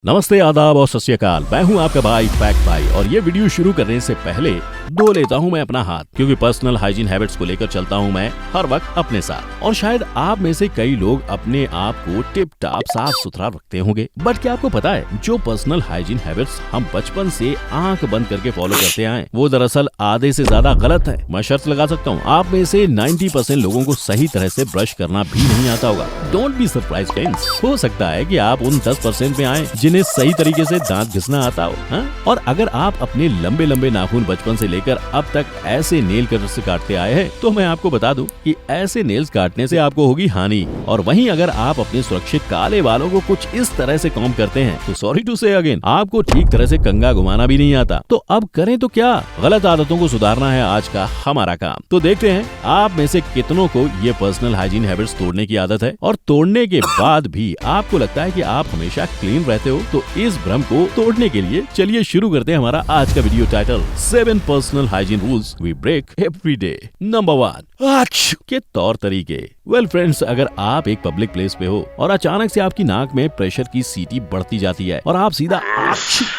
नमस्ते, आदाब और सत श्री अकाल। मैं हूं आपका भाई फैक्ट भाई और ये वीडियो शुरू करने से पहले धो लेता हूं मैं अपना हाथ, क्योंकि पर्सनल हाइजीन हैबिट्स को लेकर चलता हूं मैं हर वक्त अपने साथ। और शायद आप में से कई लोग अपने आप को टिप टाप साफ सुथरा रखते होंगे, बट क्या आपको पता है जो पर्सनल हाइजीन हैबिट्स हम बचपन से आंख बंद करके फॉलो करते आए वो दरअसल आधे से ज्यादा गलत है। मैं शर्त लगा सकता हूँ आप में से 90% लोगों को सही तरह से ब्रश करना भी नहीं आता होगा। डोंट बी सरप्राइज फ्रेंड्स, हो सकता है कि आप उन 10% में आए जिन्हें सही तरीके से दांत घिसना आता हो। और अगर आप अपने लंबे लंबे नाखून बचपन से लेकर अब तक ऐसे नेल कटर से काटते आए हैं तो मैं आपको बता दूं कि ऐसे नेल्स काटने से आपको होगी हानि। और वहीं अगर आप अपने सुरक्षित काले बालों को कुछ इस तरह से कॉम्ब करते हैं तो सॉरी टू से अगेन आपको ठीक तरह से कंघा घुमाना भी नहीं आता। तो अब करें तो क्या? गलत आदतों को सुधारना है आज का हमारा काम। तो देखते हैं आप में से कितनों को ये पर्सनल हाइजीन हैबिट्स तोड़ने की आदत है और तोड़ने के बाद भी आपको लगता है कि आप हमेशा क्लीन रहते हो। तो इस भ्रम को तोड़ने के लिए चलिए शुरू करते हैं हमारा आज का video title 7 personal hygiene rules we break every डे। नंबर 1 के तौर तरीके। वेल फ्रेंड्स, अगर आप एक पब्लिक प्लेस पे हो और अचानक से आपकी नाक में प्रेशर की सीटी बढ़ती जाती है और आप सीधा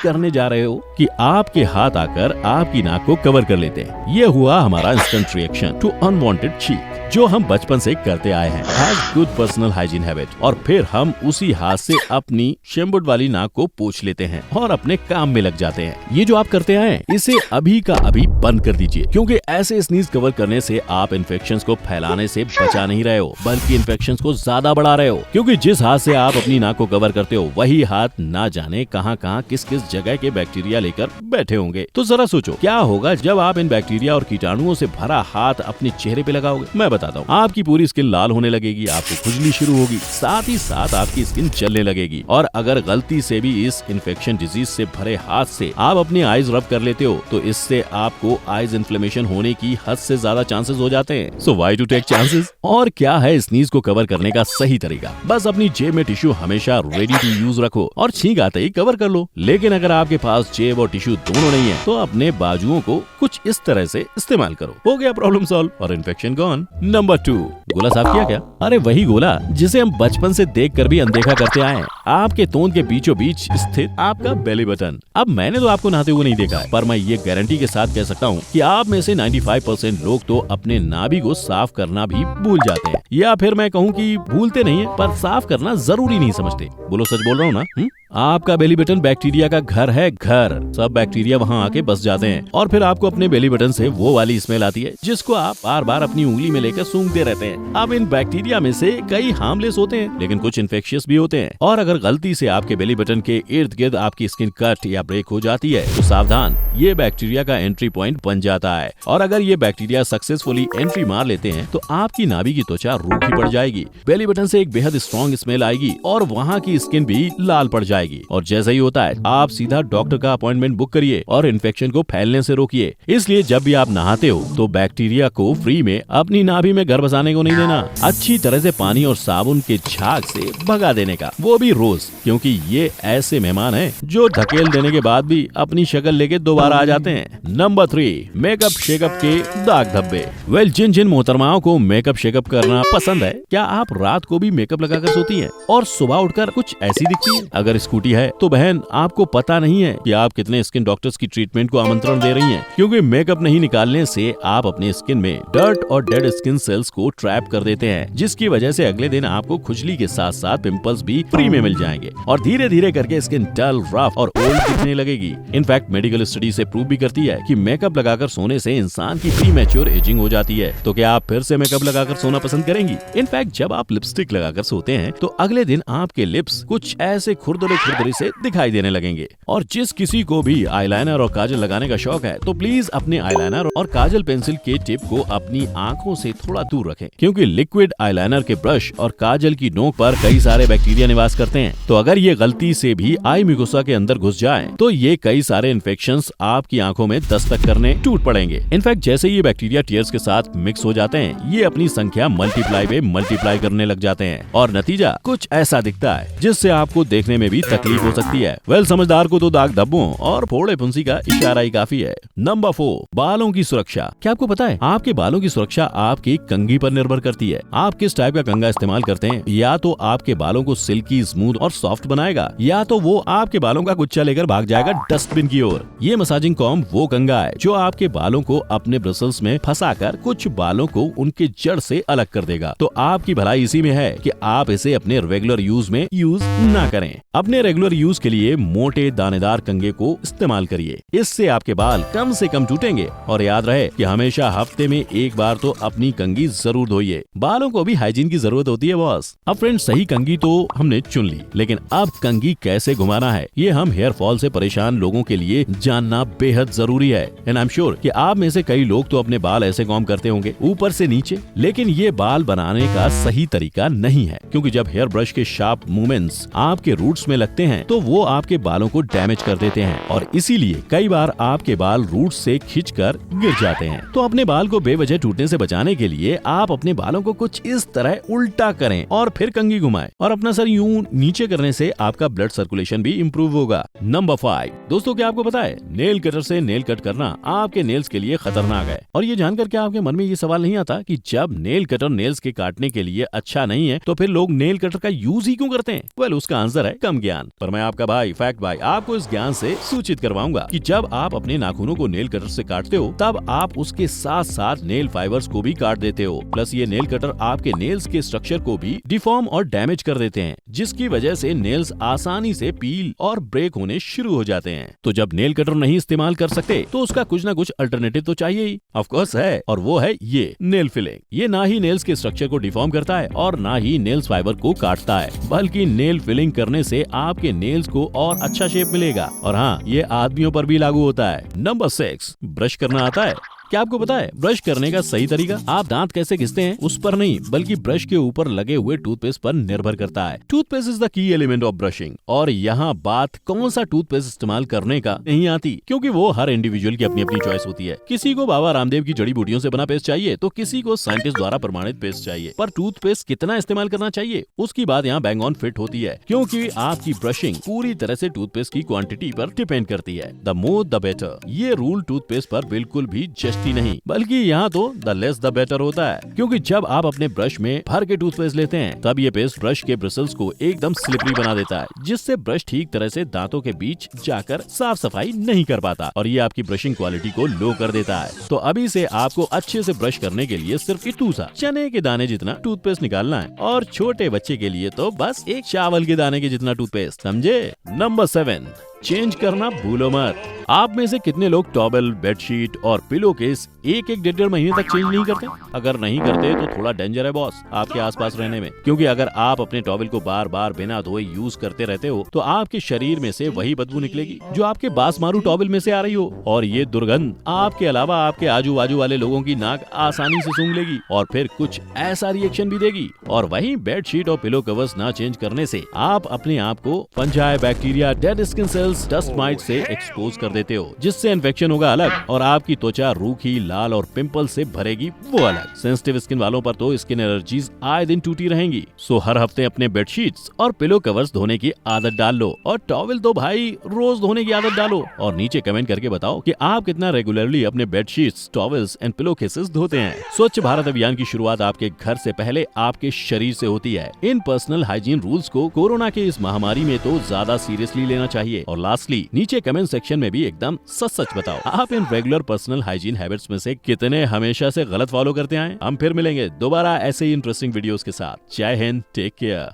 करने जा रहे हो कि आपके हाथ आकर आपकी नाक को कवर कर लेते हैं, ये हुआ हमारा इंस्टेंट रिएक्शन टू अनवांटेड छींक जो हम बचपन से करते आए हैं as good personal hygiene habit. और फिर हम उसी हाथ से अपनी शेम्बुड वाली नाक को पोंछ लेते हैं और अपने काम में लग जाते हैं। ये जो आप करते आए हैं इसे अभी का अभी बंद कर दीजिए, क्योंकि ऐसे स्नीज कवर करने से आप इन्फेक्शंस को फैलाने से बचा नहीं रहे हो बल्कि इन्फेक्शंस को ज्यादा बढ़ा रहे हो। क्योंकि जिस हाथ से आप अपनी नाक को कवर करते हो वही हाथ ना जाने कहां कहां किस किस जगह के बैक्टीरिया लेकर बैठे होंगे। तो जरा सोचो क्या होगा जब आप इन बैक्टीरिया और कीटाणुओं से भरा हाथ अपने चेहरे पे लगाओगे। मैं बताता हूँ, आपकी पूरी स्किन लाल होने लगेगी, आपको खुजली शुरू होगी, साथ ही साथ आपकी स्किन जलने लगेगी। और अगर गलती से भी इस इन्फेक्शन डिजीज से भरे हाथ से आप अपनी आईज रब कर लेते हो तो इससे आपको आईज इन्फ्लेमेशन होने की हद से ज्यादा चांसेस हो जाते हैं। So why to take chances? और क्या है स्नीज को कवर करने का सही तरीका? बस अपनी जेब में टिश्यू हमेशा रेडी टू यूज रखो और छींक आते ही कवर कर लो। लेकिन अगर आपके पास जेब और टिश्यू दोनों नहीं है तो अपने बाजुओं को कुछ इस तरह से इस्तेमाल करो। हो गया प्रॉब्लम सॉल्व और इन्फेक्शन गॉन। नंबर 2, गोला साफ किया क्या? अरे वही गोला जिसे हम बचपन से देखकर भी अनदेखा करते आए हैं, आपके तोंद के बीचों बीच स्थित आपका बेली बटन। अब मैंने तो आपको नहाते हुए नहीं देखा है, पर मैं ये गारंटी के साथ कह सकता हूँ कि आप में से 95% लोग तो अपने नाभि को साफ करना भी भूल जाते हैं, या फिर मैं कहूँ कि भूलते नहीं है पर साफ करना जरूरी नहीं समझते। बोलो सच बोल रहा हूँ ना? आपका बेली बटन बैक्टीरिया का घर है, घर। सब बैक्टीरिया वहाँ आके बस जाते हैं और फिर आपको अपने बेली बटन से वो वाली स्मेल आती है जिसको आप बार बार अपनी उंगली में लेकर सूंघते रहते हैं। अब इन बैक्टीरिया में से कई हार्मलेस होते हैं लेकिन कुछ इन्फेक्शियस भी होते हैं। और अगर गलती से आपके बेली बटन के इर्द गिर्द आपकी स्किन कट या ब्रेक हो जाती है तो सावधान, ये बैक्टीरिया का एंट्री पॉइंट बन जाता है। और अगर ये बैक्टीरिया सक्सेसफुली एंट्री मार लेते हैं तो आपकी नाभि की त्वचा रूखी पड़ जाएगी, बेली बटन से एक बेहद स्ट्रॉन्ग स्मेल आएगी और वहाँ की स्किन भी लाल पड़ जाएगी। और जैसा ही होता है आप सीधा डॉक्टर का अपॉइंटमेंट बुक करिए और इन्फेक्शन को फैलने से रोकिए। इसलिए जब भी आप नहाते हो तो बैक्टीरिया को फ्री में अपनी नाभि में घर बसाने को नहीं देना, अच्छी तरह से पानी और साबुन के झाग से भगा देने का, वो भी रोज, क्योंकि ये ऐसे मेहमान हैं जो धकेल देने के बाद भी अपनी शक्ल लेके दोबारा आ जाते हैं। नंबर 3, मेकअप शेकअप के दाग धब्बे। वेल, जिन जिन मोहतरमाओं को मेकअप शेकअप करना पसंद है, क्या आप रात को भी मेकअप लगाकर सोती हैं और सुबह उठकर कुछ ऐसी दिखती है? अगर स्कूटी है तो बहन आपको पता नहीं है कि आप कितने स्किन डॉक्टर्स की ट्रीटमेंट को आमंत्रण दे रही हैं, क्योंकि मेकअप नहीं निकालने से आप अपने स्किन में डर्ट और डेड स्किन सेल्स को ट्रैप कर देते हैं, जिसकी वजह से अगले दिन आपको खुजली के साथ साथ पिंपल्स भी फ्री में मिल जाएंगे और धीरे धीरे करके स्किन डल, रफ और ओल्ड दिखने लगेगी। इनफैक्ट मेडिकल स्टडी से प्रूव भी करती है कि मेकअप लगाकर सोने से इंसान की प्रीमैच्योर एजिंग हो जाती है। तो क्या आप फिर से मेकअप लगाकर सोना पसंद करेंगी? इनफैक्ट जब आप लिपस्टिक लगाकर सोते हैं तो अगले दिन आपके लिप्स कुछ ऐसे खुरदरे खुरदरे से दिखाई देने लगेंगे। और जिस किसी को भी आईलाइनर और काजल लगाने का शौक है तो प्लीज अपने आईलाइनर और काजल पेंसिल के टिप को अपनी आंखों से थोड़ा दूर रखें, क्योंकि लिक्विड आईलाइनर के ब्रश और काजल की नोक पर कई सारे बैक्टीरिया निवास करते हैं। तो अगर ये गलती से भी आई म्यूकोसा के अंदर घुस जाए तो ये कई सारे इन्फेक्शंस आपकी आंखों में दस्तक करने टूट पड़ेंगे। इनफैक्ट जैसे ये बैक्टीरिया टीयर्स के साथ मिक्स हो जाते हैं, ये अपनी संख्या मल्टीप्लाई करने लग जाते हैं और नतीजा कुछ ऐसा दिखता है जिससे आपको देखने में भी तकलीफ हो सकती है। वेल, समझदार को तो दाग धब्बों और फोड़े फुंसी का इशारा ही काफी है। नंबर 4, बालों की सुरक्षा। क्या आपको पता है आपके बालों की सुरक्षा आपकी कंघी पर निर्भर करती है। आप किस टाइप का कंघा इस्तेमाल करते हैं, या तो आपके बालों को सिल्की, स्मूथ और सॉफ्ट बनाएगा, या तो वो आपके बालों का गुच्छा लेकर भाग जाएगा डस्टबिन की ओर। ये मसाजिंग कॉम्ब वो कंघा है जो आपके बालों को अपने ब्रिसल्स में फंसाकर कुछ बालों को उनके जड़ से अलग कर देगा। तो आपकी भलाई इसी में है कि आप इसे अपने रेगुलर यूज में यूज ना करें। अपने रेगुलर यूज के लिए मोटे दानेदार कंघे को इस्तेमाल करिए। इससे आपके बाल कम से कम टूटेंगे। और याद रहे कि हमेशा हफ्ते में एक बार तो अपनी कंघी जरूर धोइए। बालों को भी हाइजीन की जरूरत होती है बॉस। अब फ्रेंड्स, सही कंघी तो हमने चुन ली, लेकिन अब कंघी कैसे घुमाना है ये हम हेयर फॉल से परेशान लोगों के लिए जानना बेहद जरूरी है। एंड आई एम श्योर कि आप में से कई लोग तो अपने बाल ऐसे कॉम्ब करते होंगे ऊपर से नीचे, लेकिन ये बाल बनाने का सही तरीका नहीं है, क्योंकि जब हेयर ब्रश के शार्प मूवमेंट्स आपके रूट्स में लगते हैं तो वो आपके बालों को डैमेज कर देते हैं और इसीलिए कई बार आपके बाल रूट से खिंचकर गिर जाते हैं। तो अपने बाल को बेवजह टूटने से बचाने के लिए आप अपने बालों को कुछ इस तरह उल्टा करें और फिर कंघी घुमाएं और अपना सर यूं नीचे करने से आपका ब्लड सर्कुलेशन भी इंप्रूव होगा। नंबर 5, दोस्तों क्या आपको पता है नेल कटर से नेल कट करना आपके नेल्स के लिए खतरनाक है। और ये जानकर क्या आपके मन में ये सवाल नहीं आता कि जब नेल कटर नेल्स के काटने के लिए अच्छा नहीं है तो फिर लोग नेल कटर का यूज ही क्यों करते हैं? वेल, उसका आंसर है कम ज्ञान। पर मैं आपका भाई फैक्ट भाई आपको इस ज्ञान से सूचित करवाऊंगा कि जब आप अपने नाखूनों को नेल कटर से काटते हो तब आप उसके साथ साथ नेल फाइबर्स को भी काट देते हो। प्लस ये नेल कटर आपके नेल्स के स्ट्रक्चर को भी डिफॉर्म और डैमेज कर देते हैं, जिसकी वजह से नेल्स आसानी से पील और ब्रेक होने शुरू हो जाते हैं। तो जब नेल कटर नहीं इस्तेमाल कर सकते तो उसका कुछ ना कुछ अल्टरनेटिव तो चाहिए ही। ऑफ कोर्स है, और वो है ये नेल फिलिंग। ये ना ही नेल्स के स्ट्रक्चर को डिफॉर्म करता है और ना ही नेल्स फाइबर को काटता है, बल्कि नेल फिलिंग करने से आपके नेल्स को और अच्छा शेप मिलेगा। और हाँ, ये आदमियों पर भी लागू होता है। नंबर 6, ब्रश करना आता है। क्या आपको पता है ब्रश करने का सही तरीका आप दांत कैसे घिसते हैं उस पर नहीं, बल्कि ब्रश के ऊपर लगे हुए टूथपेस्ट पर निर्भर करता है। Toothpaste is the key element of brushing. और यहाँ बात कौन सा टूथपेस्ट इस्तेमाल करने का नहीं आती, क्योंकि वो हर इंडिविजुअल की अपनी अपनी चॉइस होती है। किसी को बाबा रामदेव की जड़ी बूटियों से बना पेस्ट चाहिए तो किसी को साइंटिस्ट द्वारा प्रमाणित पेस्ट चाहिए। पर टूथपेस्ट कितना इस्तेमाल करना चाहिए उसकी बात यहाँ बैंग ऑन फिट होती है, क्योंकि आपकी ब्रशिंग पूरी तरह से टूथपेस्ट की क्वांटिटी पर डिपेंड करती है। The more the better. ये रूल टूथपेस्ट पर बिल्कुल भी जस्टी नहीं, बल्कि यहाँ तो द लेस द बेटर होता है, क्योंकि जब आप अपने ब्रश में भर के टूथपेस्ट लेते हैं तब ये पेस्ट ब्रश के ब्रिसल्स को एकदम स्लिपरी बना देता है, जिससे ब्रश ठीक तरह से दांतों के बीच जाकर साफ सफाई नहीं कर पाता और ये आपकी ब्रशिंग क्वालिटी को लो कर देता है। तो अभी से आपको अच्छे से ब्रश करने के लिए सिर्फ इतू सा चने के दाने जितना टूथपेस्ट निकालना है, और छोटे बच्चे के लिए तो बस एक चावल के दाने के जितना टूथपेस्ट, समझे। नंबर 7, चेंज करना भूलो मत। आप में से कितने लोग टॉवेल, बेडशीट और पिलो केस एक एक 1.5 महीने तक चेंज नहीं करते? अगर नहीं करते तो थोड़ा डेंजर है बॉस आपके आसपास रहने में, क्योंकि अगर आप अपने टॉवेल को बार बार बिना धोए यूज करते रहते हो तो आपके शरीर में से वही बदबू निकलेगी जो आपके बासमारू टॉवेल में से आ रही हो, और ये दुर्गंध आपके अलावा आपके आजू बाजू वाले लोगों की नाक आसानी से सूंघ लेगी और फिर कुछ ऐसा रिएक्शन भी देगी। और वहीं बेडशीट और पिलो कवर्स ना चेंज करने से आप अपने आप को fungi, bacteria, dead skin cells, dust might say expose कर देते हो, जिससे इन्फेक्शन होगा अलग और आपकी त्वचा रूखी, लाल और पिंपल से भरेगी वो अलग। सेंसिटिव स्किन वालों पर तो स्किन एलर्जीज आए दिन टूटी रहेंगी। सो हर हफ्ते अपने बेडशीट्स और पिलो कवर्स धोने की आदत डाल लो, और टॉवेल तो भाई रोज धोने की आदत डालो। और नीचे कमेंट करके बताओ कि आप कितना रेगुलरली अपने bedsheets, towels and pillow cases धोते हैं। स्वच्छ भारत अभियान की शुरुआत आपके घर से पहले आपके शरीर से होती है। इन पर्सनल हाइजीन रूल्स को कोरोना के इस महामारी में तो ज्यादा सीरियसली लेना चाहिए। और लास्टली नीचे कमेंट सेक्शन में भी एकदम सच बताओ, आप in regular personal hygiene habits में से कितने हमेशा से गलत फॉलो करते आए। हम फिर मिलेंगे दोबारा ऐसे ही इंटरेस्टिंग वीडियोस के साथ। जय हिंद, टेक केयर।